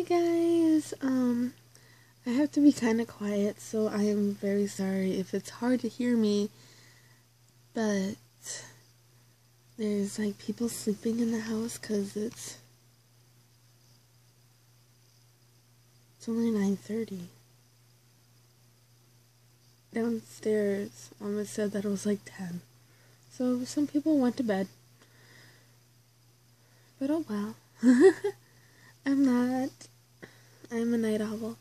guys, I have to be kind of quiet, so I am very sorry if it's hard to hear me, but there's like people sleeping in the house because it's only 9:30. Downstairs, it said that it was like 10, so some people went to bed, but oh well. I'm a night owl.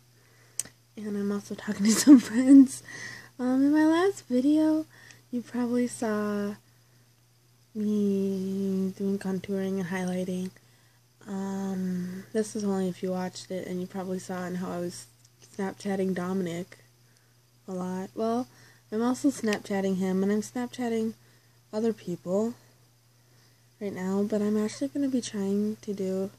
And I'm also talking to some friends. In my last video, you probably saw me doing contouring and highlighting. This is only if you watched it, and you probably saw how I was Snapchatting Dominic a lot. Well, I'm also Snapchatting him, and I'm Snapchatting other people right now, but I'm actually going to be trying to do...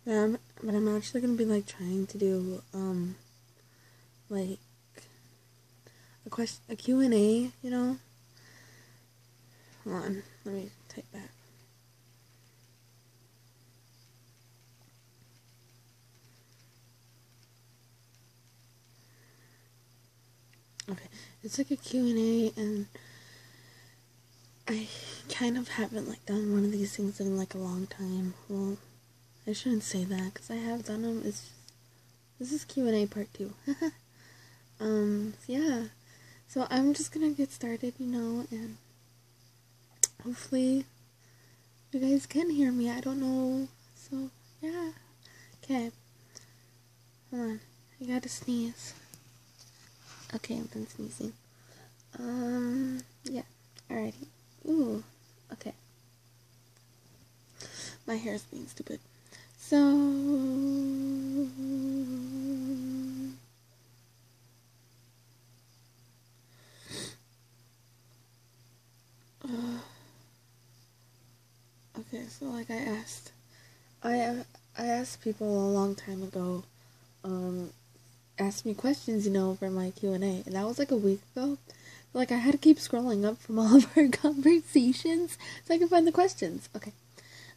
But I'm actually going to be, trying to do, a Q&A, you know? Hold on, let me type back. Okay, it's like a Q&A, and I kind of haven't, done one of these things in, a long time. Well, I shouldn't say that, because I have done them. This is Q&A part 2. Yeah. So I'm just gonna get started, and hopefully you guys can hear me. I don't know. So, yeah. Okay. Hold on. I gotta sneeze. Okay, I'm done sneezing. Yeah. Alrighty. Ooh. Okay. My hair is being stupid. So, okay, so I asked people a long time ago, ask me questions, for my Q&A, and that was a week ago. I had to keep scrolling up from all of our conversations so I could find the questions. Okay.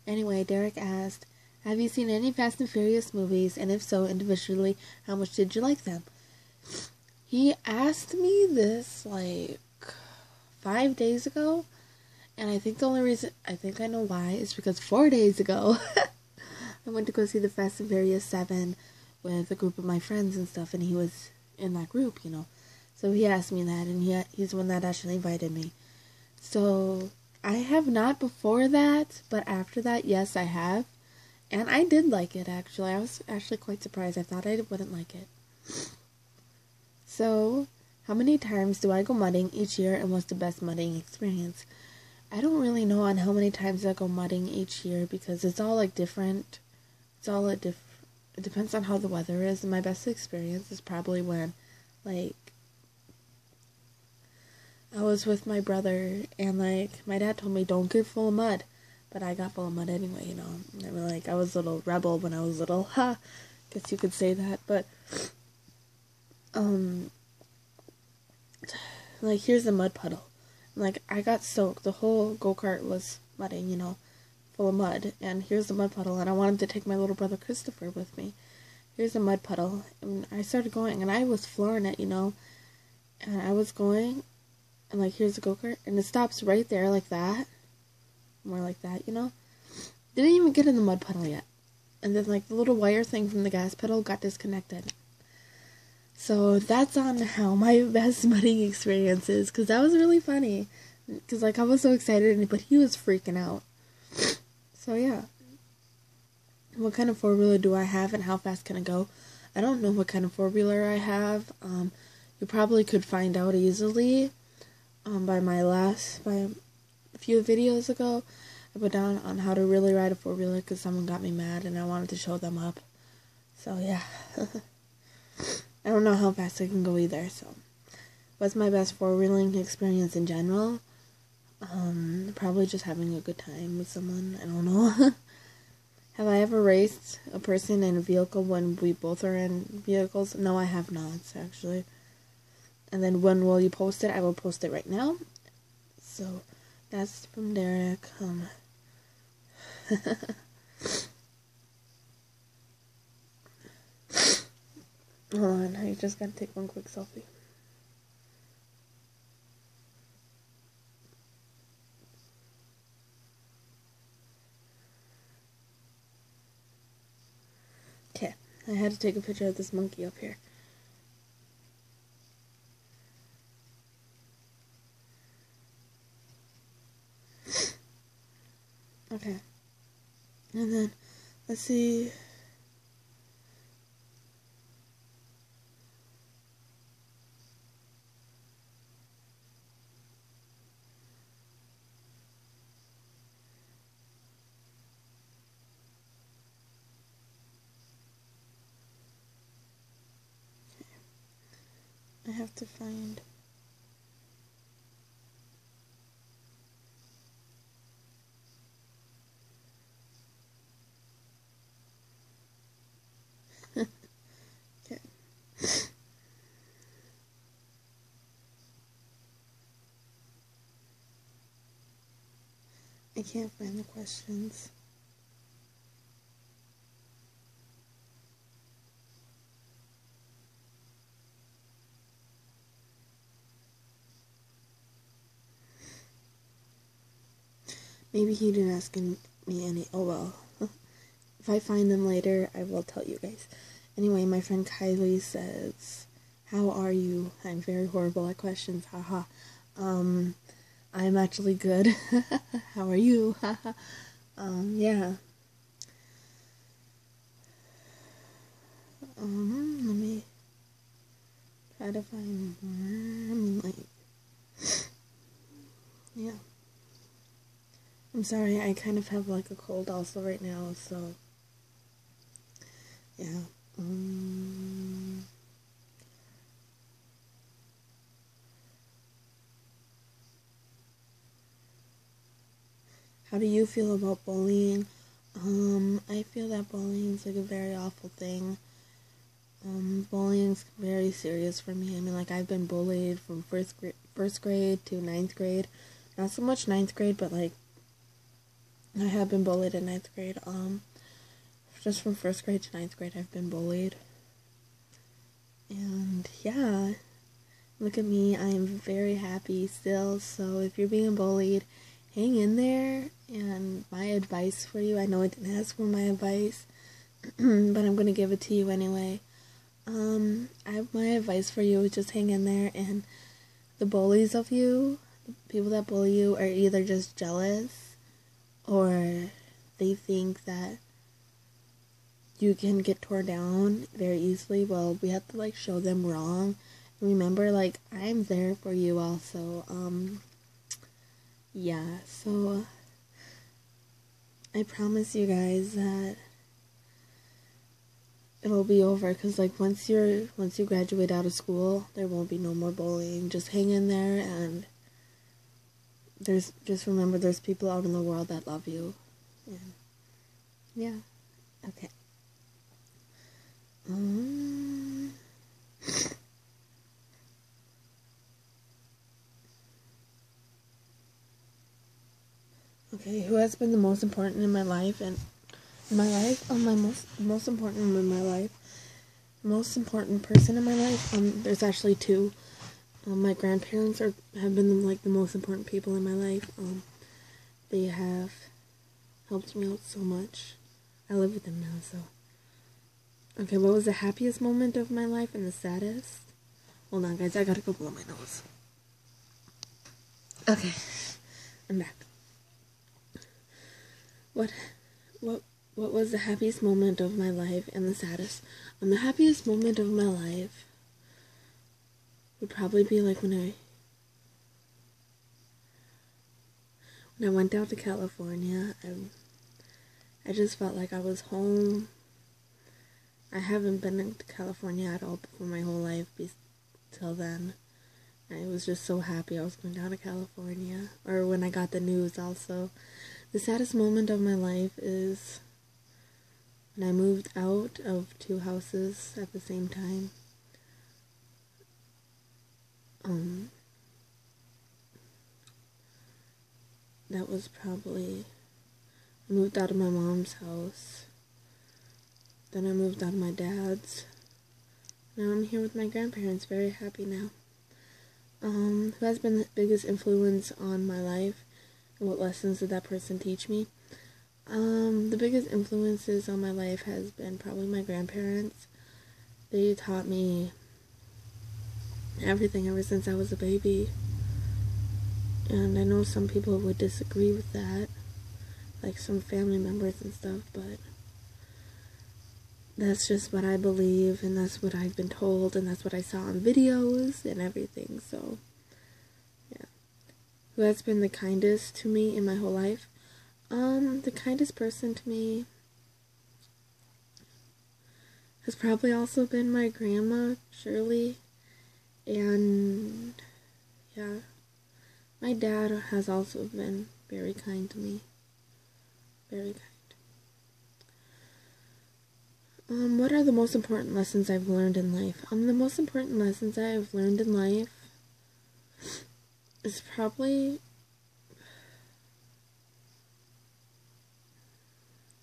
Anyway, Derek asked, have you seen any Fast and Furious movies, and if so, individually, how much did you like them? He asked me this, 5 days ago, and I think the only reason, I think I know why, is because 4 days ago, I went to go see the Fast and Furious 7 with a group of my friends and stuff, and he was in that group, So he asked me that, and he's the one that actually invited me. So, I have not before that, but after that, yes, I have. And I did like it, actually. I was actually quite surprised. I thought I wouldn't like it. So, how many times do I go mudding each year, and what's the best mudding experience? I don't really know on how many times I go mudding each year, because it's all, different. It's all, it depends on how the weather is, and my best experience is probably when, I was with my brother, and, my dad told me, don't get full of mud. But I got full of mud anyway, I mean, I was a little rebel when I was little. Ha! Guess you could say that. But, here's a mud puddle. I got soaked. The whole go-kart was mudding, full of mud. And here's the mud puddle. And I wanted to take my little brother Christopher with me. Here's a mud puddle. And I started going. And I was flooring it, And I was going. And, here's the go-kart. And it stops right there like that. More like that, Didn't even get in the mud puddle yet. And then, the little wire thing from the gas pedal got disconnected. So, that's on how my best mudding experience is. Because that was really funny. Because, I was so excited, but he was freaking out. So, yeah. What kind of four-wheeler do I have, and how fast can I go? I don't know what kind of four-wheeler I have. You probably could find out easily by a few videos ago. I put down on how to really ride a four-wheeler because someone got me mad and I wanted to show them up. So, yeah. I don't know how fast I can go either, so. What's my best four-wheeling experience in general? Probably just having a good time with someone. I don't know. Have I ever raced a person in a vehicle when we both are in vehicles? No, I have not, actually. And then when will you post it? I will post it right now. So, that's from Derek. just gotta take one quick selfie. Okay, I had to take a picture of this monkey up here. Okay. And then, let's see. I have to find. Okay. I can't find the questions. Maybe he didn't ask me any. Oh well. If I find them later, I will tell you guys. Anyway, my friend Kylie says, "How are you?" I'm very horrible at questions. Haha. I'm actually good. How are you? Yeah. Let me try to find more. Yeah. I'm sorry, I kind of have like a cold also right now, so yeah. How do you feel about bullying? I feel that bullying is like a very awful thing. Bullying's very serious for me. I mean, like, I've been bullied from first grade to ninth grade. Not so much ninth grade, but like, I have been bullied in ninth grade. Just from first grade to ninth grade, I've been bullied. And yeah, look at me. I am very happy still. So if you're being bullied, hang in there. And my advice for you, I know I didn't ask for my advice, but I'm going to give it to you anyway. My advice for you is just hang in there, and the bullies of you, people that bully you, are either just jealous or they think that you can get torn down very easily. Well, we have to like show them wrong. Remember, like, I'm there for you also. Yeah, so I promise you guys that it'll be over, because like once you graduate out of school, there won't be no more bullying. Just hang in there, and just remember there's people out in the world that love you. And yeah. Okay. Okay, who has been the most important in my life? And in my life, my most important in my life, most important person in my life. There's actually two. My grandparents have been like the most important people in my life. They have helped me out so much. I live with them now, so. Okay, what was the happiest moment of my life and the saddest? Hold on, guys, I gotta go blow my nose. Okay, I'm back. What was the happiest moment of my life and the saddest? The happiest moment of my life would probably be like when I went down to California. I just felt like I was home. I haven't been to California at all for my whole life till then. I was just so happy I was going down to California. Or when I got the news also. The saddest moment of my life is when I moved out of two houses at the same time. That was probably, I moved out of my mom's house. Then I moved out of my dad's. Now I'm here with my grandparents, very happy now. Who has been the biggest influence on my life, and what lessons did that person teach me? The biggest influences on my life has been probably my grandparents. They taught me everything ever since I was a baby. And I know some people would disagree with that, like some family members and stuff, but that's just what I believe, and that's what I've been told, and that's what I saw on videos and everything. So yeah. Who has been the kindest to me in my whole life? The kindest person to me has probably also been my grandma, Shirley, and yeah, my dad has also been very kind to me, very kind. What are the most important lessons I've learned in life? The most important lessons I've learned in life is probably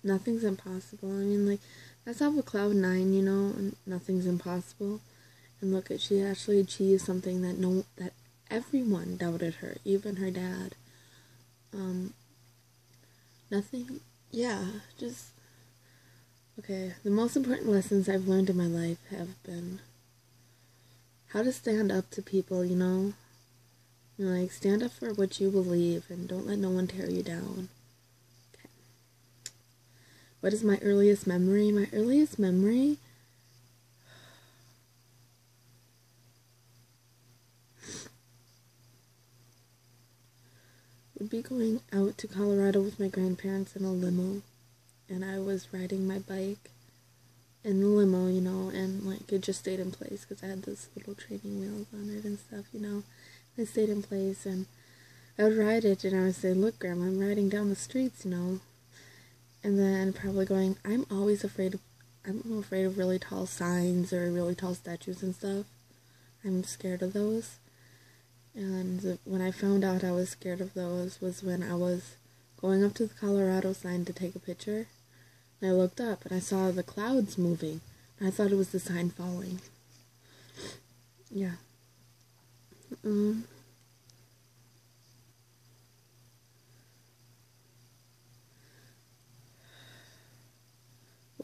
nothing's impossible. I mean, like, that's off of Cloud 9, you know, and nothing's impossible. And look at, she actually achieved something that everyone doubted her, even her dad. Nothing, yeah, just, okay, the most important lessons I've learned in my life have been how to stand up to people, you know? You know, like, stand up for what you believe and don't let no one tear you down. Okay. What is my earliest memory? My earliest memory would be going out to Colorado with my grandparents in a limo. And I was riding my bike in the limo, you know, and like it just stayed in place because I had this little training wheels on it and stuff, you know. It stayed in place, and I would ride it, and I would say, "Look, Grandma, I'm riding down the streets," you know. And then probably going, I'm afraid of really tall signs or really tall statues and stuff. I'm scared of those. And when I found out I was scared of those was when I was going up to the Colorado sign to take a picture. And I looked up and I saw the clouds moving. And I thought it was the sign falling. Yeah. When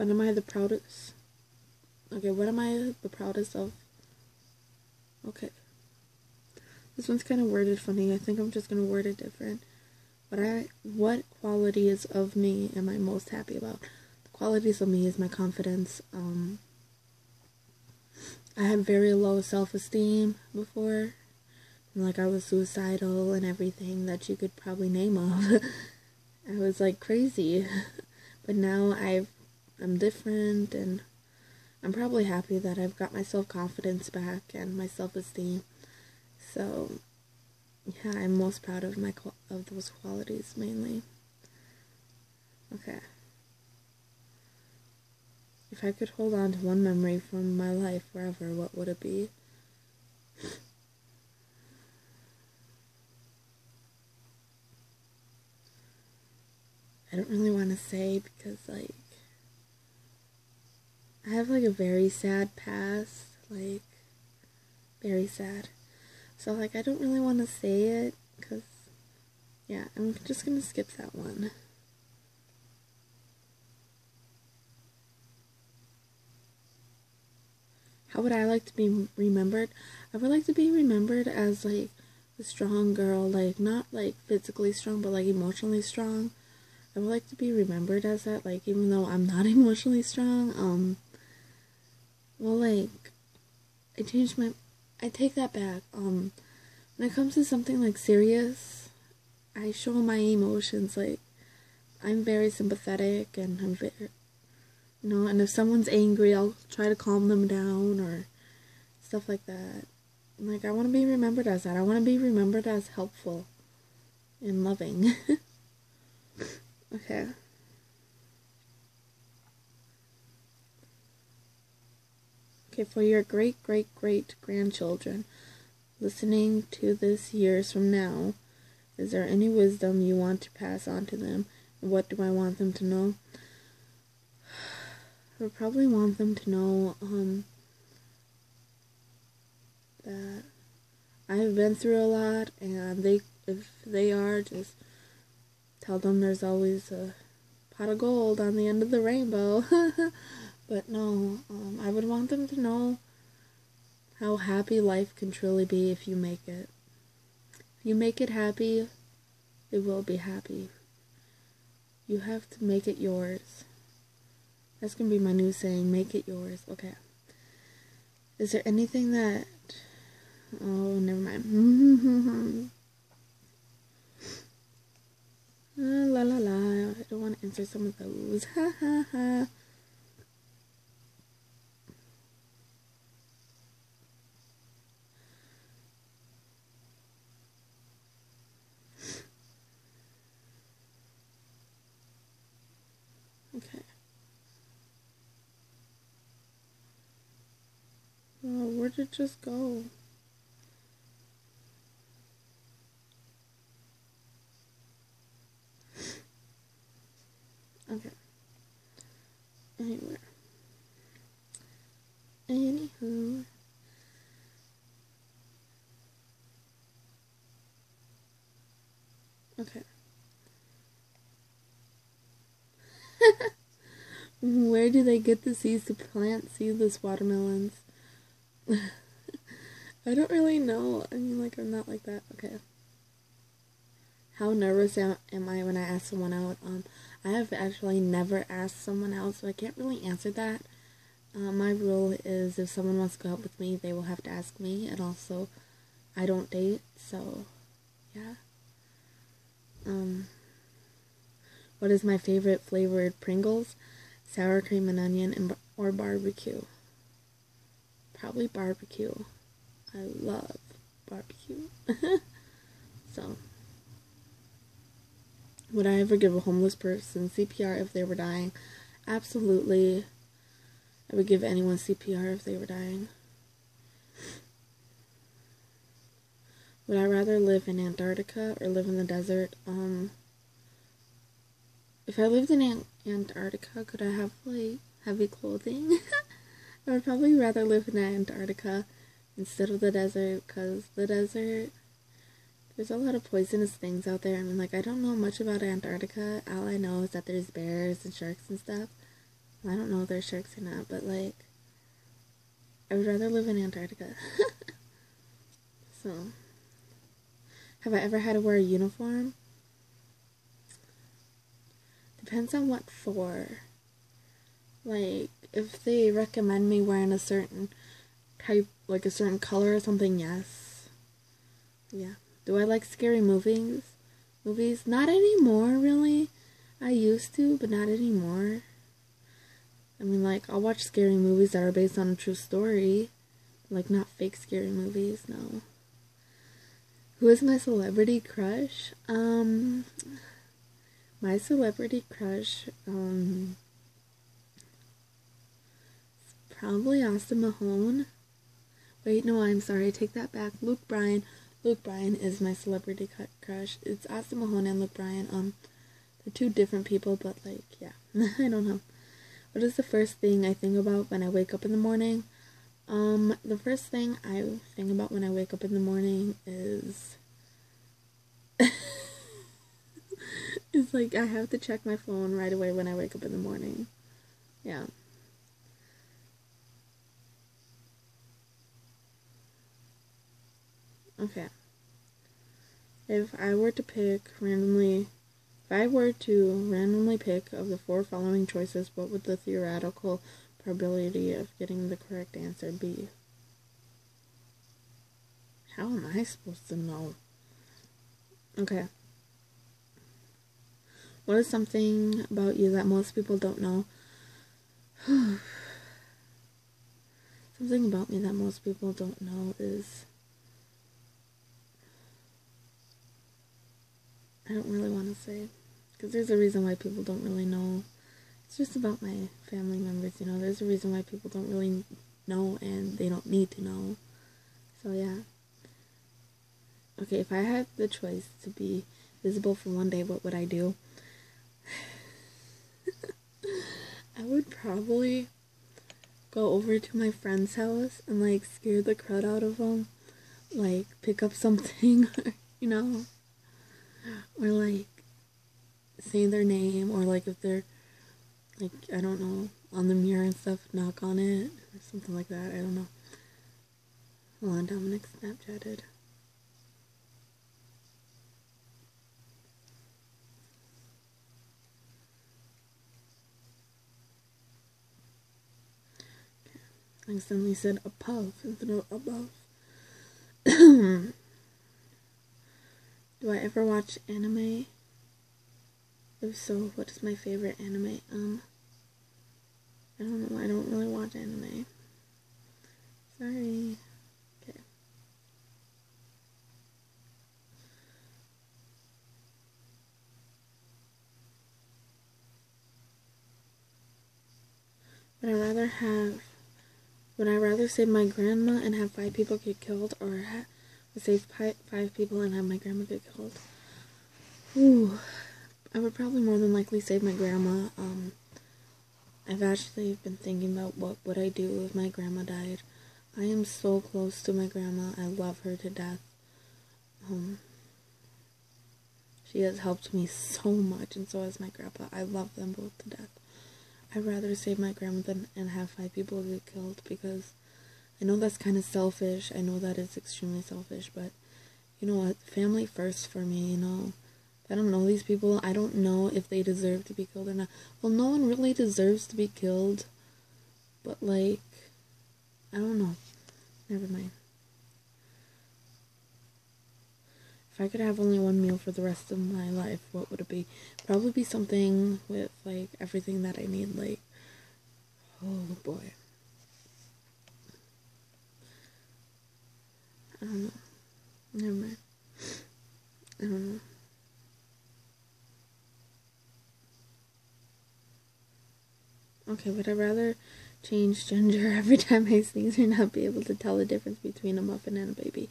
am I the proudest? Okay, what am I the proudest of? Okay. This one's kind of worded funny. I think I'm just going to word it different. What qualities of me am I most happy about? The qualities of me is my confidence. I had very low self-esteem before. Like, I was suicidal and everything that you could probably name of. I was like crazy. But now I'm different, and I'm probably happy that I've got my self-confidence back and my self-esteem. So, yeah, I'm most proud of of those qualities mainly. Okay. If I could hold on to one memory from my life forever, what would it be? I don't really want to say because, like, I have, like, a very sad past, like, very sad. So, like, I don't really want to say it because, yeah, I'm just going to skip that one. How would I like to be remembered? I would like to be remembered as, like, a strong girl, like, not, like, physically strong, but, like, emotionally strong. I would like to be remembered as that, like, even though I'm not emotionally strong. Well, like, I take that back. When it comes to something, like, serious, I show my emotions, like, I'm very sympathetic, and I'm very, you know, and if someone's angry, I'll try to calm them down, or stuff like that. Like, I want to be remembered as that. I want to be remembered as helpful and loving. Okay. Okay, for your great-great-great-grandchildren listening to this years from now, is there any wisdom you want to pass on to them? And what do I want them to know? I would probably want them to know, that I've been through a lot, and if they are, just tell them there's always a pot of gold on the end of the rainbow. But no, I would want them to know how happy life can truly be if you make it. If you make it happy, it will be happy. You have to make it yours. That's gonna be my new saying, make it yours. Okay. Is there anything that... Oh, never mind. La la la. I don't want to answer some of those. Ha ha ha. Okay. Oh, where did it just go? Okay. Anywhere. Anywho. Okay. Where do they get the seeds to plant seedless watermelons? I don't really know. I mean, like, I'm not like that. Okay. How nervous am I when I ask someone out? I have actually never asked someone out, so I can't really answer that. My rule is if someone wants to go out with me, they will have to ask me, and also, I don't date, so, yeah. What is my favorite flavored Pringles? Sour cream and onion or barbecue? Probably barbecue. I love barbecue. So, would I ever give a homeless person CPR if they were dying? Absolutely. I would give anyone CPR if they were dying. Would I rather live in Antarctica or live in the desert? If I lived in Antarctica, could I have, like, heavy clothing? I would probably rather live in Antarctica instead of the desert, because the desert, there's a lot of poisonous things out there. I mean, like, I don't know much about Antarctica. All I know is that there's bears and sharks and stuff. I don't know if there's sharks or not, but, like, I would rather live in Antarctica. So, have I ever had to wear a uniform? Depends on what for. Like, if they recommend me wearing a certain type, like a certain color or something, yes. Yeah. Do I like scary movies? Not anymore, really. I used to, but not anymore. I mean, like, I'll watch scary movies that are based on a true story. Like, not fake scary movies, no. Who is my celebrity crush? My celebrity crush, probably Austin Mahone. Wait, no, I'm sorry, I take that back. Luke Bryan. Luke Bryan is my celebrity crush. It's Austin Mahone and Luke Bryan. They're two different people, but, like, yeah. I don't know. What is the first thing I think about when I wake up in the morning? The first thing I think about when I wake up in the morning is... it's like I have to check my phone right away when I wake up in the morning. Yeah. Okay. If I were to randomly pick of the 4 following choices, what would the theoretical probability of getting the correct answer be? How am I supposed to know? Okay. What is something about you that most people don't know? Something about me that most people don't know is... I don't really want to say. Because there's a reason why people don't really know. It's just about my family members, you know. There's a reason why people don't really know and they don't need to know. So, yeah. Okay, if I had the choice to be visible for one day, what would I do? I would probably go over to my friend's house and like scare the crud out of them, like pick up something, you know, or like say their name, or like if they're like, I don't know, on the mirror and stuff, knock on it or something like that. I don't know. Hold on, Dominic Snapchatted. I accidentally said above instead of above. Do I ever watch anime? If so, what is my favorite anime? I don't know. I don't really watch anime. Sorry. Okay. Would I rather save my grandma and have 5 people get killed, or save 5 people and have my grandma get killed? Ooh, I would probably more than likely save my grandma. I've actually been thinking about what would I do if my grandma died. I am so close to my grandma. I love her to death. She has helped me so much, and so has my grandpa. I love them both to death. I'd rather save my grandma and have 5 people get killed, because I know that's kind of selfish. I know that it's extremely selfish, but you know what? Family first for me, you know. I don't know these people. I don't know if they deserve to be killed or not. Well, no one really deserves to be killed, but like, I don't know. Never mind. If I could have only one meal for the rest of my life, what would it be? Probably be something with like everything that I need. Like, oh boy, I don't know. Never mind. I don't know. Okay, would I rather change gender every time I sneeze or not be able to tell the difference between a muffin and a baby?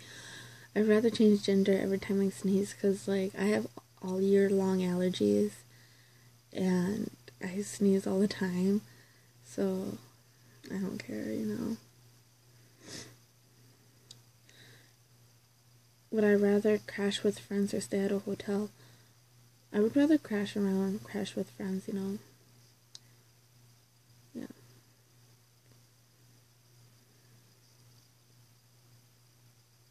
I'd rather change gender every time I sneeze, because like I have all year long allergies and I sneeze all the time, so I don't care, you know. Would I rather crash with friends or stay at a hotel? I would rather crash with friends, you know. Yeah.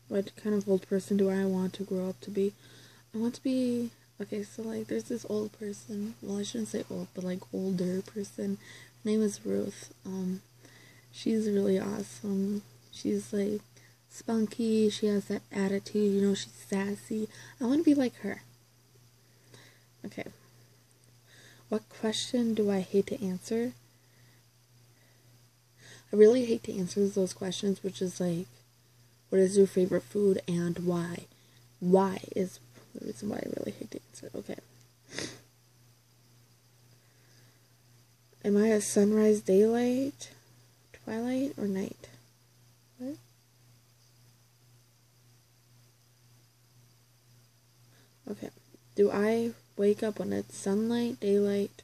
What kind of old person do I want to grow up to be? I want to be, okay, so like there's this old person, well I shouldn't say old, but like older person. Her name is Ruth. She's really awesome. She's like spunky, she has that attitude, you know, she's sassy. I want to be like her. Okay. What question do I hate to answer? I really hate to answer those questions, which is like, what is your favorite food and why? Why is the reason why I really hate to answer. Okay. Am I a sunrise, daylight, twilight, or night? What? Okay. Do I wake up when it's sunlight, daylight,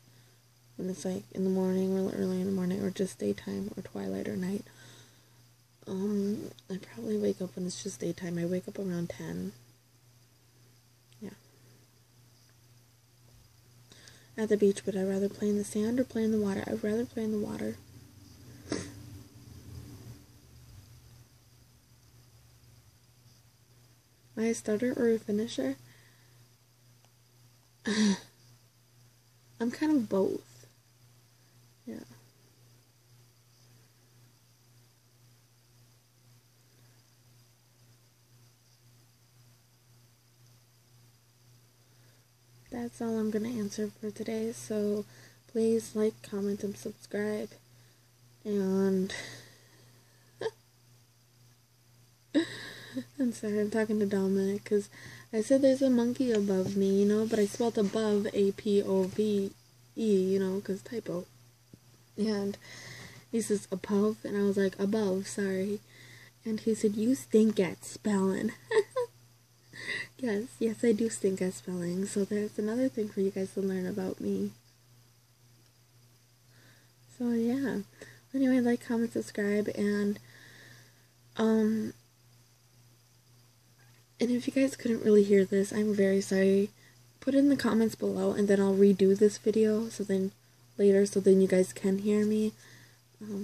when it's like in the morning, really early in the morning, or just daytime, or twilight, or night? I probably wake up when it's just daytime. I wake up around 10. Yeah. At the beach, would I rather play in the sand or play in the water? I'd rather play in the water. Am I a starter or a finisher? I'm kind of both. Yeah. That's all I'm gonna answer for today, so please like, comment, and subscribe. And I'm sorry, I'm talking to Dominic, because I said there's a monkey above me, you know, but I spelled above APOVE, you know, because typo. And he says above, and I was like, above, sorry. And he said, you stink at spelling. Yes, I do stink at spelling, so there's another thing for you guys to learn about me. So yeah, Anyway, like, comment, subscribe, and if you guys couldn't really hear this, I'm very sorry. Put it in the comments below, and then I'll redo this video, so then you guys can hear me.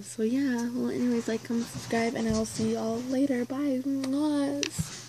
So yeah, well anyways, like, comment, subscribe, and I will see you all later. Bye. Mwahs.